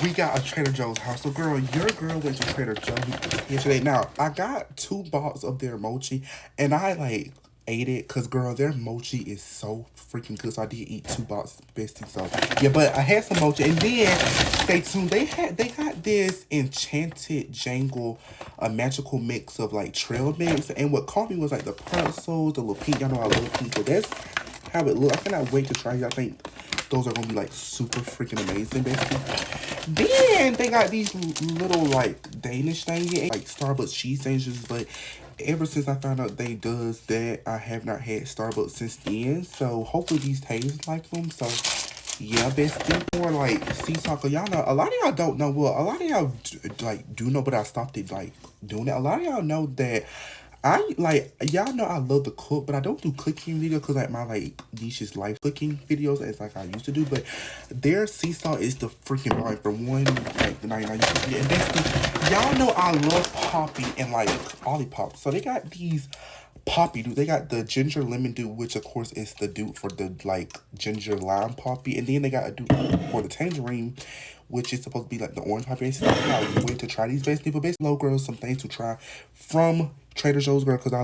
We got a Trader Joe's house. So, girl, your girl went to Trader Joe's yesterday. Now, I got 2 boxes of their mochi, and I like ate it because, girl, their mochi is so freaking good. So I did eat 2 boxes, bestie. So yeah, but I had some mochi, and then stay tuned. They got this enchanted jangle, a magical mix of like trail mix, and what caught me was like the pretzels, the little pink. Y'all know I love pink, so that's how it look. I cannot wait to try it. I think those are gonna be like super freaking amazing, basically. Then they got these little like Danish thingy, like Starbucks cheese sandwiches, but ever since I found out they does that, I have not had Starbucks since then. So hopefully these taste like them. So yeah, bestie. More like sea soccer. Y'all know a lot of y'all don't know. Well, a lot of y'all like do know, but I stopped it like doing it. A lot of y'all know that I like y'all know I love to cook, but I don't do cooking videos because like my like niche is life cooking videos as like I used to do. But their sea salt is the freaking line for one, like the 99 cookie. And that's the y'all know I love Poppy and like Olipop. So they got these Poppy dude. They got the ginger lemon dude, which of course is the dude for the like ginger lime Poppy, and then they got a dude for the tangerine, which is supposed to be like the orange Poppy. So I went to try these best people, best low girls, some things to try from Trader Joe's, girl, because I